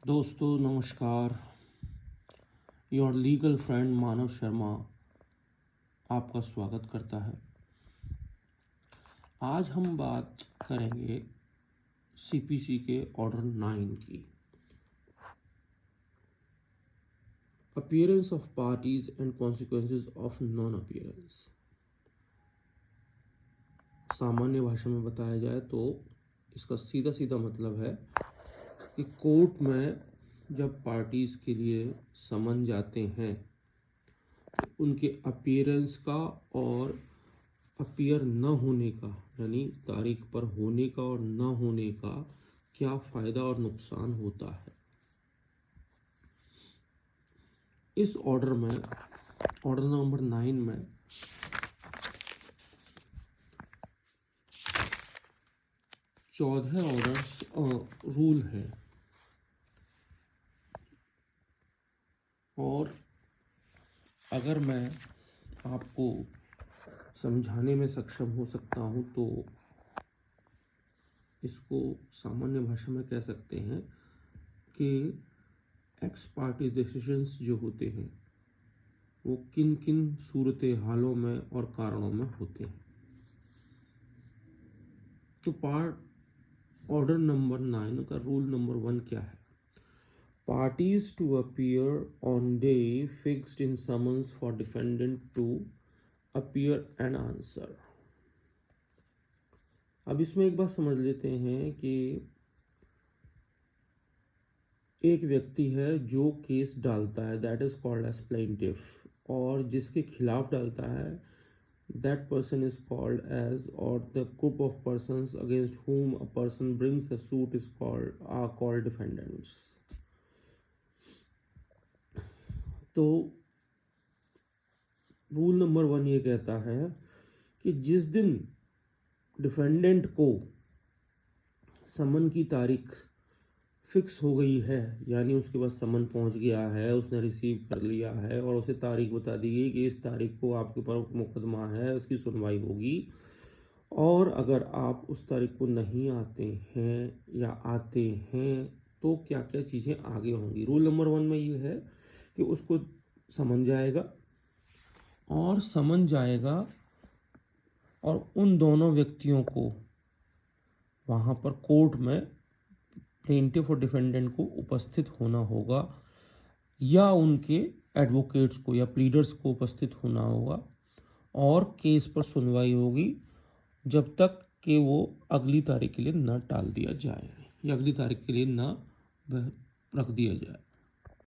दोस्तों नमस्कार। Your legal friend मानव शर्मा आपका स्वागत करता है। आज हम बात करेंगे सीपीसी के ऑर्डर 9 की। Appearance of parties and consequences of non appearance. सामान्य भाषा में बताया जाए तो इसका सीधा सीधा मतलब है कि कोर्ट में जब पार्टीज के लिए समन जाते हैं तो उनके अपीयरेंस का और अपीयर न होने का, यानी तारीख पर होने का और न होने का क्या फ़ायदा और नुकसान होता है। इस ऑर्डर में, ऑर्डर नंबर 9 में ऑर्डर्स रूल है और अगर मैं आपको समझाने में सक्षम हो सकता हूँ तो इसको सामान्य भाषा में कह सकते हैं कि एक्स पार्टी डिसीजंस जो होते हैं वो किन किन सूरत हालों में और कारणों में होते हैं। तो ऑर्डर नंबर 9 का रूल नंबर 1 क्या है? Parties to appear on day fixed in summons for defendant to appear and answer. अब इसमें एक बात समझ लेते हैं कि एक व्यक्ति है जो केस डालता है, that is called as plaintiff, और जिसके खिलाफ डालता है that person is called as, or the group of persons against whom a person brings a suit is called defendants. तो रूल नंबर 1 ये कहता है कि जिस दिन डिफेंडेंट को समन की तारीख फिक्स हो गई है, यानी उसके पास समन पहुंच गया है, उसने रिसीव कर लिया है और उसे तारीख बता दी गई कि इस तारीख को आपके पर मुकदमा है, उसकी सुनवाई होगी, और अगर आप उस तारीख को नहीं आते हैं या आते हैं तो क्या क्या चीज़ें आगे होंगी। रूल नंबर 1 में ये है कि उसको समन जाएगा और उन दोनों व्यक्तियों को वहाँ पर कोर्ट में प्लेंटिफ और डिफेंडेंट को उपस्थित होना होगा, या उनके एडवोकेट्स को या प्लीडर्स को उपस्थित होना होगा, और केस पर सुनवाई होगी जब तक कि वो अगली तारीख के लिए न टाल दिया जाए या अगली तारीख के लिए न रख दिया जाए।